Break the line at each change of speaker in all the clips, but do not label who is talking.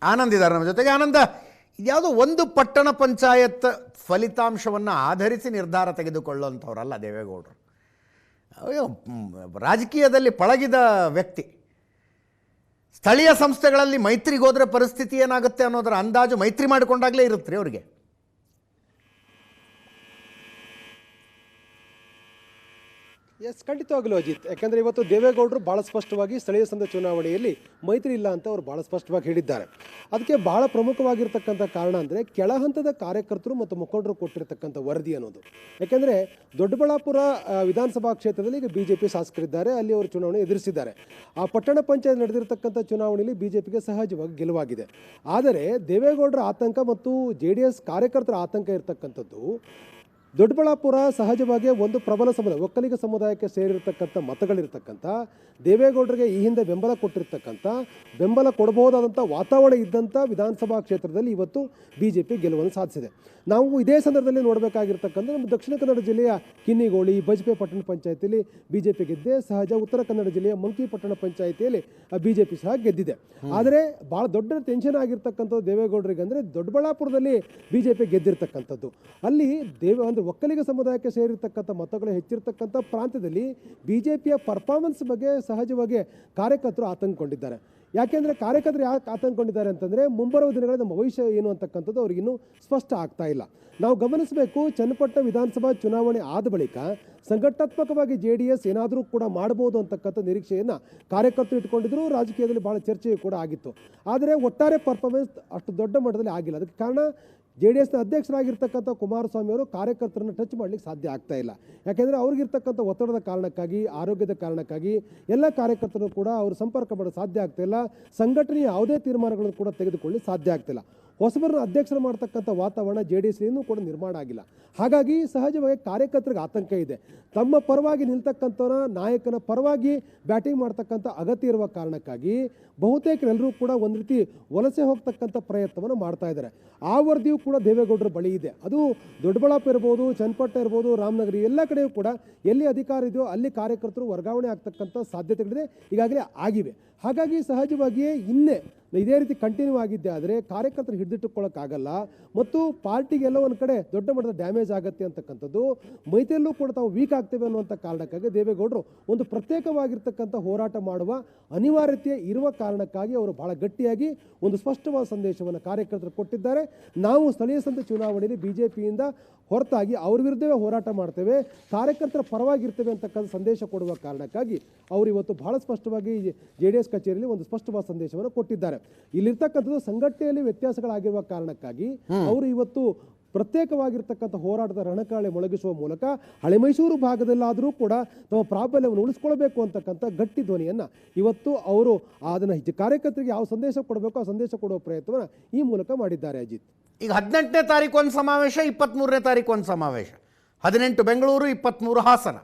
ಆನಂದ್ ಇದ್ದಾರೆ ನಮ್ಮ ಜೊತೆಗೆ. ಆನಂದ, ಇದ್ಯಾವುದೋ ಒಂದು ಪಟ್ಟಣ ಪಂಚಾಯತ್ ಫಲಿತಾಂಶವನ್ನು ಆಧರಿಸಿ ನಿರ್ಧಾರ ತೆಗೆದುಕೊಳ್ಳುವಂಥವ್ರಲ್ಲ ದೇವೇಗೌಡರು. ರಾಜಕೀಯದಲ್ಲಿ ಪಳಗಿದ ವ್ಯಕ್ತಿ. ಸ್ಥಳೀಯ ಸಂಸ್ಥೆಗಳಲ್ಲಿ ಮೈತ್ರಿಗೆ ಹೋದರೆ ಪರಿಸ್ಥಿತಿ ಏನಾಗುತ್ತೆ ಅನ್ನೋದರ ಅಂದಾಜು ಮೈತ್ರಿ ಮಾಡಿಕೊಂಡಾಗಲೇ ಇರುತ್ತೆ ರೀ ಅವರಿಗೆ.
ಎಸ್, ಖಂಡಿತವಾಗಲೂ ಅಜಿತ್. ಯಾಕಂದರೆ ಇವತ್ತು ದೇವೇಗೌಡರು ಭಾಳ ಸ್ಪಷ್ಟವಾಗಿ ಸ್ಥಳೀಯ ಸಂಸ್ಥೆ ಚುನಾವಣೆಯಲ್ಲಿ ಮೈತ್ರಿ ಇಲ್ಲ ಅಂತ ಅವರು ಭಾಳ ಸ್ಪಷ್ಟವಾಗಿ ಹೇಳಿದ್ದಾರೆ. ಅದಕ್ಕೆ ಭಾಳ ಪ್ರಮುಖವಾಗಿರ್ತಕ್ಕಂಥ ಕಾರಣ ಅಂದರೆ ಕೆಳ ಹಂತದ ಕಾರ್ಯಕರ್ತರು ಮತ್ತು ಮುಖಂಡರು ಕೊಟ್ಟಿರ್ತಕ್ಕಂಥ ವರದಿ ಅನ್ನೋದು. ಯಾಕೆಂದರೆ ದೊಡ್ಡಬಳ್ಳಾಪುರ ವಿಧಾನಸಭಾ ಕ್ಷೇತ್ರದಲ್ಲಿ ಈಗ BJP ಶಾಸಕರಿದ್ದಾರೆ, ಅಲ್ಲಿ ಅವರು ಚುನಾವಣೆ ಎದುರಿಸಿದ್ದಾರೆ. ಆ ಪಟ್ಟಣ ಪಂಚಾಯತ್ ನಡೆದಿರ್ತಕ್ಕಂಥ ಚುನಾವಣೆಯಲ್ಲಿ BJPಗೆ ಸಹಜವಾಗಿ ಗೆಲುವಾಗಿದೆ. ಆದರೆ ದೇವೇಗೌಡರ ಆತಂಕ ಮತ್ತು JDS ಕಾರ್ಯಕರ್ತರ ಆತಂಕ ಇರತಕ್ಕಂಥದ್ದು, ದೊಡ್ಡಬಳ್ಳಾಪುರ ಸಹಜವಾಗಿ ಒಂದು ಪ್ರಬಲ ಸಮುದಾಯ, ಒಕ್ಕಲಿಗ ಸಮುದಾಯಕ್ಕೆ ಸೇರಿರ್ತಕ್ಕಂಥ ಮತಗಳಿರ್ತಕ್ಕಂಥ, ದೇವೇಗೌಡರಿಗೆ ಈ ಹಿಂದೆ ಬೆಂಬಲ ಕೊಟ್ಟಿರ್ತಕ್ಕಂಥ, ಬೆಂಬಲ ಕೊಡಬಹುದಾದಂಥ ವಾತಾವರಣ ಇದ್ದಂಥ ವಿಧಾನಸಭಾ ಕ್ಷೇತ್ರದಲ್ಲಿ ಇವತ್ತು BJP ಗೆಲುವನ್ನು ಸಾಧಿಸಿದೆ. ನಾವು ಇದೇ ಸಂದರ್ಭದಲ್ಲಿ ನೋಡಬೇಕಾಗಿರ್ತಕ್ಕಂಥ ನಮ್ಮ ದಕ್ಷಿಣ ಕನ್ನಡ ಜಿಲ್ಲೆಯ ಕಿನ್ನಿಗೋಳಿ, ಬಜ್ಪೆ ಪಟ್ಟಣ ಪಂಚಾಯತಿಯಲ್ಲಿ BJP ಗೆದ್ದೆ. ಸಹಜ ಉತ್ತರ ಕನ್ನಡ ಜಿಲ್ಲೆಯ ಮಂಕಿ ಪಟ್ಟಣ ಪಂಚಾಯತಿಯಲ್ಲಿ BJP ಸಹ ಗೆದ್ದಿದೆ. ಆದರೆ ಭಾಳ ದೊಡ್ಡ ಟೆನ್ಷನ್ ಆಗಿರ್ತಕ್ಕಂಥದ್ದು ದೇವೇಗೌಡರಿಗೆ ಅಂದರೆ ದೊಡ್ಡಬಳ್ಳಾಪುರದಲ್ಲಿ BJP ಗೆದ್ದಿರ್ತಕ್ಕಂಥದ್ದು. ಅಲ್ಲಿ ಅಂದರೆ ಒಕ್ಕಲಿಗ ಸಮುದಾಯಕ್ಕೆ ಸೇರಿರ್ತಕ್ಕಂಥ ಮತಗಳು ಹೆಚ್ಚಿರ್ತಕ್ಕಂಥ ಪ್ರಾಂತ್ಯದಲ್ಲಿ BJPಯ ಪರ್ಫಾರ್ಮೆನ್ಸ್ ಬಗ್ಗೆ ಸಹಜವಾಗಿ ಕಾರ್ಯಕರ್ತರು ಆತಂಕಗೊಂಡಿದ್ದಾರೆ. ಯಾಕೆಂದರೆ ಕಾರ್ಯಕರ್ತರು ಯಾಕೆ ಆತಂಕಗೊಂಡಿದ್ದಾರೆ ಅಂತಂದರೆ ಮುಂಬರುವ ದಿನಗಳಲ್ಲಿ ನಮ್ಮ ಭವಿಷ್ಯ ಏನು ಅಂತಕ್ಕಂಥದ್ದು ಅವ್ರಿಗಿನ್ನೂ ಸ್ಪಷ್ಟ ಆಗ್ತಾ ಇಲ್ಲ. ನಾವು ಗಮನಿಸಬೇಕು, ಚನ್ನಪಟ್ಟಣ ವಿಧಾನಸಭಾ ಚುನಾವಣೆ ಆದ ಬಳಿಕ ಸಂಘಟನಾತ್ಮಕವಾಗಿ JDS ಏನಾದರೂ ಕೂಡ ಮಾಡ್ಬೋದು ಅಂತಕ್ಕಂಥ ನಿರೀಕ್ಷೆಯನ್ನು ಕಾರ್ಯಕರ್ತರು ಇಟ್ಕೊಂಡಿದ್ರು. ರಾಜಕೀಯದಲ್ಲಿ ಭಾಳ ಚರ್ಚೆಯೂ ಕೂಡ ಆಗಿತ್ತು. ಆದರೆ ಒಟ್ಟಾರೆ ಪರ್ಫಾರ್ಮೆನ್ಸ್ ಅಷ್ಟು ದೊಡ್ಡ ಮಟ್ಟದಲ್ಲಿ ಆಗಿಲ್ಲ. ಅದಕ್ಕೆ ಕಾರಣ JDSನ ಅಧ್ಯಕ್ಷರಾಗಿರ್ತಕ್ಕಂಥ ಕುಮಾರಸ್ವಾಮಿ ಅವರು ಕಾರ್ಯಕರ್ತರನ್ನು ಟಚ್ ಮಾಡಲಿಕ್ಕೆ ಸಾಧ್ಯ ಆಗ್ತಾ ಇಲ್ಲ. ಯಾಕೆಂದರೆ ಅವ್ರಿಗಿರ್ತಕ್ಕಂಥ ಒತ್ತಡದ ಕಾರಣಕ್ಕಾಗಿ, ಆರೋಗ್ಯದ ಕಾರಣಕ್ಕಾಗಿ ಎಲ್ಲ ಕಾರ್ಯಕರ್ತರು ಕೂಡ ಅವರು ಸಂಪರ್ಕ ಮಾಡಲು ಸಾಧ್ಯ ಆಗ್ತಾಯಿಲ್ಲ. ಸಂಘಟನೆಯ ಯಾವುದೇ ತೀರ್ಮಾನಗಳನ್ನು ಕೂಡ ತೆಗೆದುಕೊಳ್ಳಿ ಸಾಧ್ಯ ಆಗ್ತಿಲ್ಲ. ಹೊಸಬರನ್ನ ಅಧ್ಯಕ್ಷರು ಮಾಡ್ತಕ್ಕಂಥ ವಾತಾವರಣ JDS ಇನ್ನೂ ಕೂಡ ನಿರ್ಮಾಣ ಆಗಿಲ್ಲ. ಹಾಗಾಗಿ ಸಹಜವಾಗಿ ಕಾರ್ಯಕರ್ತರಿಗೆ ಆತಂಕ ಇದೆ. ತಮ್ಮ ಪರವಾಗಿ ನಿಲ್ತಕ್ಕಂಥವರ ನಾಯಕನ ಪರವಾಗಿ ಬ್ಯಾಟಿಂಗ್ ಮಾಡ್ತಕ್ಕಂಥ ಅಗತ್ಯ ಇರುವ ಕಾರಣಕ್ಕಾಗಿ ಬಹುತೇಕರೆಲ್ಲರೂ ಕೂಡ ಒಂದು ರೀತಿ ವಲಸೆ ಹೋಗ್ತಕ್ಕಂಥ ಪ್ರಯತ್ನವನ್ನು ಮಾಡ್ತಾ ಇದ್ದಾರೆ. ಆ ವರದಿಯೂ ಕೂಡ ದೇವೇಗೌಡರ ಬಳಿ ಇದೆ. ಅದು ದೊಡ್ಡಬಳ್ಳಾಪುರ ಇರ್ಬೋದು, ಚನ್ನಪಟ್ಟಣ ಇರ್ಬೋದು, ರಾಮನಗರ ಎಲ್ಲ ಕಡೆಯೂ ಕೂಡ ಎಲ್ಲಿ ಅಧಿಕಾರ ಇದೆಯೋ ಅಲ್ಲಿ ಕಾರ್ಯಕರ್ತರು ವರ್ಗಾವಣೆ ಆಗ್ತಕ್ಕಂಥ ಸಾಧ್ಯತೆಗಳಿದೆ, ಈಗಾಗಲೇ ಆಗಿವೆ. ಹಾಗಾಗಿ ಸಹಜವಾಗಿಯೇ ಇದೇ ರೀತಿ ಕಂಟಿನ್ಯೂ ಆಗಿದ್ದೆ ಆದರೆ ಕಾರ್ಯಕರ್ತರು ಹಿಡಿದಿಟ್ಟುಕೊಳ್ಳೋಕ್ಕಾಗಲ್ಲ ಮತ್ತು ಪಾರ್ಟಿಗೆಲ್ಲ ಒಂದು ಕಡೆ ದೊಡ್ಡ ಮಟ್ಟದ ಡ್ಯಾಮೇಜ್ ಆಗುತ್ತೆ ಅಂತಕ್ಕಂಥದ್ದು, ಮೈತ್ರಿಯಲ್ಲೂ ಕೂಡ ತಾವು ವೀಕ್ ಆಗ್ತೇವೆ ಅನ್ನುವಂಥ ಕಾರಣಕ್ಕಾಗಿ ದೇವೇಗೌಡರು ಒಂದು ಪ್ರತ್ಯೇಕವಾಗಿರ್ತಕ್ಕಂಥ ಹೋರಾಟ ಮಾಡುವ ಅನಿವಾರ್ಯತೆ ಇರುವ ಕಾರಣಕ್ಕಾಗಿ ಅವರು ಬಹಳ ಗಟ್ಟಿಯಾಗಿ ಒಂದು ಸ್ಪಷ್ಟವಾದ ಸಂದೇಶವನ್ನು ಕಾರ್ಯಕರ್ತರು ಕೊಟ್ಟಿದ್ದಾರೆ. ನಾವು ಸ್ಥಳೀಯ ಸಂಸ್ಥೆ ಚುನಾವಣೆಯಲ್ಲಿ BJPಯಿಂದ ಹೊರತಾಗಿ ಅವ್ರ ವಿರುದ್ಧವೇ ಹೋರಾಟ ಮಾಡ್ತೇವೆ, ಕಾರ್ಯಕರ್ತರ ಪರವಾಗಿರ್ತೇವೆ ಅಂತಕ್ಕಂಥ ಸಂದೇಶ ಕೊಡುವ ಕಾರಣಕ್ಕಾಗಿ ಅವರು ಇವತ್ತು ಬಹಳ ಸ್ಪಷ್ಟವಾಗಿ JDS ಕಚೇರಿಯಲ್ಲಿ ಒಂದು ಸ್ಪಷ್ಟವಾದ ಸಂದೇಶವನ್ನು ಕೊಟ್ಟಿದ್ದಾರೆ. ಇಲ್ಲಿರ್ತಕ್ಕಂಥದ್ದು ಸಂಘಟನೆಯಲ್ಲಿ ವ್ಯತ್ಯಾಸಗಳಾಗಿರುವ ಕಾರಣಕ್ಕಾಗಿ ಅವರು ಇವತ್ತು ಪ್ರತ್ಯೇಕವಾಗಿರ್ತಕ್ಕಂಥ ಹೋರಾಟದ ರಣಕಾಳೆ ಮೊಳಗಿಸುವ ಮೂಲಕ ಹಳೆ ಮೈಸೂರು ಭಾಗದಲ್ಲಾದರೂ ಕೂಡ ತಮ್ಮ ಪ್ರಾಬಲ್ಯವನ್ನು ಉಳಿಸ್ಕೊಳ್ಬೇಕು ಅಂತಕ್ಕಂಥ ಗಟ್ಟಿ ಧ್ವನಿಯನ್ನು ಇವತ್ತು ಅವರು ಅದನ್ನು ಕಾರ್ಯಕರ್ತರಿಗೆ ಯಾವ ಸಂದೇಶ ಕೊಡಬೇಕು ಆ ಸಂದೇಶ ಕೊಡುವ ಪ್ರಯತ್ನವನ್ನು ಈ ಮೂಲಕ ಮಾಡಿದ್ದಾರೆ. ಅಜಿತ್,
ಈಗ 18ನೇ ತಾರೀಕು ಒಂದು ಸಮಾವೇಶ, 23ನೇ ತಾರೀಕು ಒಂದು ಸಮಾವೇಶ, 18 ಬೆಂಗಳೂರು, 23 ಹಾಸನ.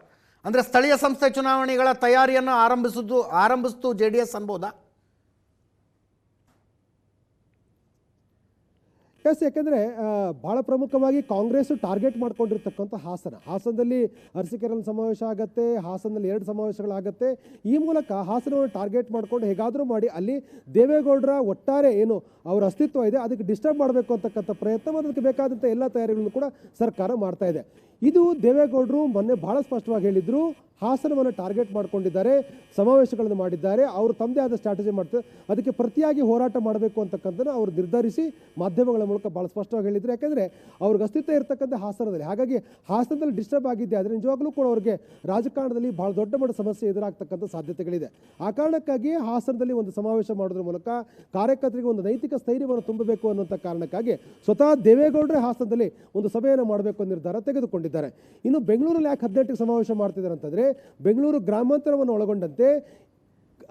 ಅಂದರೆ ಸ್ಥಳೀಯ ಸಂಸ್ಥೆ ಚುನಾವಣೆಗಳ ತಯಾರಿಯನ್ನು ಆರಂಭಿಸಿತು JDS ಅನ್ಬೋದಾ?
ಎಸ್, ಯಾಕೆಂದರೆ ಭಾಳ ಪ್ರಮುಖವಾಗಿ ಕಾಂಗ್ರೆಸ್ ಟಾರ್ಗೆಟ್ ಮಾಡ್ಕೊಂಡಿರ್ತಕ್ಕಂಥ ಹಾಸನದಲ್ಲಿ ಅರಸೀಕೆರೆಯಲ್ಲಿ ಸಮಾವೇಶ ಆಗುತ್ತೆ, ಹಾಸನದಲ್ಲಿ 2 ಸಮಾವೇಶಗಳಾಗುತ್ತೆ. ಈ ಮೂಲಕ ಹಾಸನವನ್ನು ಟಾರ್ಗೆಟ್ ಮಾಡಿಕೊಂಡು ಹೇಗಾದರೂ ಮಾಡಿ ಅಲ್ಲಿ ದೇವೇಗೌಡರ ಒಟ್ಟಾರೆ ಏನು ಅವರ ಅಸ್ತಿತ್ವ ಇದೆ ಅದಕ್ಕೆ ಡಿಸ್ಟರ್ಬ್ ಮಾಡಬೇಕು ಅಂತಕ್ಕಂಥ ಪ್ರಯತ್ನ, ಅದಕ್ಕೆ ಬೇಕಾದಂಥ ಎಲ್ಲ ತಯಾರಿಗಳನ್ನು ಕೂಡ ಸರ್ಕಾರ ಮಾಡ್ತಾ ಇದೆ. ಇದು ದೇವೇಗೌಡರು ಮೊನ್ನೆ ಭಾಳ ಸ್ಪಷ್ಟವಾಗಿ ಹೇಳಿದರು. ಹಾಸನವನ್ನು ಟಾರ್ಗೆಟ್ ಮಾಡ್ಕೊಂಡಿದ್ದಾರೆ, ಸಮಾವೇಶಗಳನ್ನು ಮಾಡಿದ್ದಾರೆ, ಅವರು ತಮ್ಮದೇ ಆದ ಸ್ಟ್ರಾಟಜಿ ಮಾಡ್ತಾರೆ, ಅದಕ್ಕೆ ಪ್ರತಿಯಾಗಿ ಹೋರಾಟ ಮಾಡಬೇಕು ಅಂತಕ್ಕಂಥದ್ದು ಅವರು ನಿರ್ಧರಿಸಿ ಮಾಧ್ಯಮಗಳ ಮೂಲಕ ಭಾಳ ಸ್ಪಷ್ಟವಾಗಿ ಹೇಳಿದರು. ಯಾಕೆಂದರೆ ಅವ್ರಿಗೆ ಅಸ್ತಿತ್ವ ಇರತಕ್ಕಂಥ ಹಾಸನದಲ್ಲಿ, ಹಾಗಾಗಿ ಹಾಸನದಲ್ಲಿ ಡಿಸ್ಟರ್ಬ್ ಆಗಿದ್ದೆ ಆದರೆ ನಿಜವಾಗ್ಲೂ ಕೂಡ ಅವ್ರಿಗೆ ರಾಜಕಾರಣದಲ್ಲಿ ಭಾಳ ದೊಡ್ಡ ಮಟ್ಟದ ಸಮಸ್ಯೆ ಎದುರಾಗ್ತಕ್ಕಂಥ ಸಾಧ್ಯತೆಗಳಿದೆ. ಆ ಕಾರಣಕ್ಕಾಗಿ ಹಾಸನದಲ್ಲಿ ಒಂದು ಸಮಾವೇಶ ಮಾಡೋದ್ರ ಮೂಲಕ ಕಾರ್ಯಕರ್ತರಿಗೆ ಒಂದು ನೈತಿಕ ಸ್ಥೈರ್ಯವನ್ನು ತುಂಬಬೇಕು ಅನ್ನುವಂಥ ಕಾರಣಕ್ಕಾಗಿ ಸ್ವತಃ ದೇವೇಗೌಡರೇ ಹಾಸನದಲ್ಲಿ ಒಂದು ಸಭೆಯನ್ನು ಮಾಡಬೇಕು ಅನ್ನೋ ನಿರ್ಧಾರ ತೆಗೆದುಕೊಂಡಿದ್ದಾರೆ. ಇನ್ನು ಬೆಂಗಳೂರಲ್ಲಿ ಯಾಕೆ 18ಕ್ಕೆ ಸಮಾವೇಶ ಮಾಡ್ತಿದ್ದಾರೆ ಅಂತಂದರೆ ಬೆಂಗಳೂರು ಗ್ರಾಮಾಂತರವನ್ನು ಒಳಗೊಂಡಂತೆ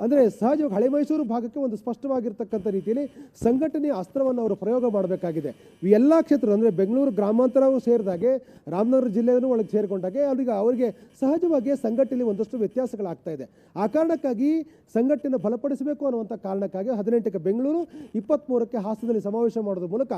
ಅಂದರೆ ಸಹಜವಾಗಿ ಹಳೆ ಮೈಸೂರು ಭಾಗಕ್ಕೆ ಒಂದು ಸ್ಪಷ್ಟವಾಗಿರ್ತಕ್ಕಂಥ ರೀತಿಯಲ್ಲಿ ಸಂಘಟನೆಯ ಅಸ್ತ್ರವನ್ನು ಅವರು ಪ್ರಯೋಗ ಮಾಡಬೇಕಾಗಿದೆ. ಈ ಎಲ್ಲ ಕ್ಷೇತ್ರ ಅಂದರೆ ಬೆಂಗಳೂರು ಗ್ರಾಮಾಂತರವು ಸೇರಿದಾಗೆ ರಾಮನಗರ ಜಿಲ್ಲೆಯನ್ನು ಒಳಗೆ ಸೇರಿಕೊಂಡಾಗೆ ಅವರಿಗೆ ಸಹಜವಾಗಿ ಸಂಘಟನೆಯಲ್ಲಿ ಒಂದಷ್ಟು ವ್ಯತ್ಯಾಸಗಳಾಗ್ತಾ ಇದೆ. ಆ ಕಾರಣಕ್ಕಾಗಿ ಸಂಘಟನೆ ಬಲಪಡಿಸಬೇಕು ಅನ್ನುವಂಥ ಕಾರಣಕ್ಕಾಗಿ 18ಕ್ಕೆ ಬೆಂಗಳೂರು, 23ಕ್ಕೆ ಹಾಸನದಲ್ಲಿ ಸಮಾವೇಶ ಮಾಡೋದ್ರ ಮೂಲಕ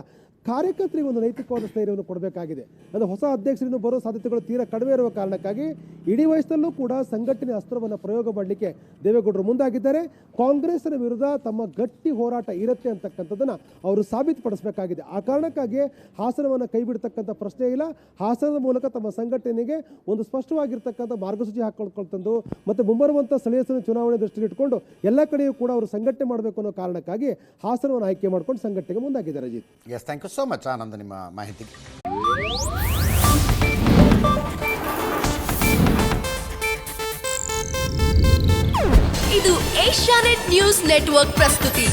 ಕಾರ್ಯಕರ್ತರಿಗೆ ಒಂದು ನೈತಿಕವಾದ ಸ್ಥೈರ್ಯವನ್ನು ಕೊಡಬೇಕಾಗಿದೆ. ಅಂದರೆ ಹೊಸ ಅಧ್ಯಕ್ಷರಿಂದ ಬರೋ ಸಾಧ್ಯತೆಗಳು ತೀರಾ ಕಡಿಮೆ ಇರುವ ಕಾರಣಕ್ಕಾಗಿ ಇಡೀ ವಯಸ್ಸಲ್ಲೂ ಕೂಡ ಸಂಘಟನೆ ಅಸ್ತ್ರವನ್ನು ಪ್ರಯೋಗ ಮಾಡಲಿಕ್ಕೆ ದೇವೇಗೌಡರು ಮುಂದೆ ಮುಂದಾಗಿದ್ದಾರೆ. ಕಾಂಗ್ರೆಸ್ನ ವಿರುದ್ಧ ತಮ್ಮ ಗಟ್ಟಿ ಹೋರಾಟ ಇರುತ್ತೆ ಅಂತಕ್ಕಂಥದ್ದನ್ನು ಅವರು ಸಾಬೀತುಪಡಿಸಬೇಕಾಗಿದೆ. ಆ ಕಾರಣಕ್ಕಾಗಿ ಹಾಸನವನ್ನು ಕೈ ಬಿಡ್ತಕ್ಕಂಥ ಪ್ರಶ್ನೆ ಇಲ್ಲ. ಹಾಸನದ ಮೂಲಕ ತಮ್ಮ ಸಂಘಟನೆಗೆ ಒಂದು ಸ್ಪಷ್ಟವಾಗಿರ್ತಕ್ಕಂಥ ಮಾರ್ಗಸೂಚಿ ಹಾಕೊಳ್ತಂದು ಮತ್ತು ಮುಂಬರುವಂಥ ಸ್ಥಳೀಯ ಸಂಸ್ಥೆ ಚುನಾವಣೆ ದೃಷ್ಟಿಯಲ್ಲಿ ಇಟ್ಕೊಂಡು ಎಲ್ಲ ಕಡೆಯೂ ಕೂಡ ಅವರು ಸಂಘಟನೆ ಮಾಡಬೇಕು ಅನ್ನೋ ಕಾರಣಕ್ಕಾಗಿ ಹಾಸನವನ್ನು ಆಯ್ಕೆ ಮಾಡ್ಕೊಂಡು ಸಂಘಟನೆಗೆ ಮುಂದಾಗಿದ್ದಾರೆ. Ajit,
yes, thank you so much Anand ನಿಮ್ಮ ಮಾಹಿತಿಗೆ.
ಇದು ಏಷ್ಯಾನೆಟ್ ನ್ಯೂಸ್ ನೆಟ್ವರ್ಕ್ ಪ್ರಸ್ತುತಿ.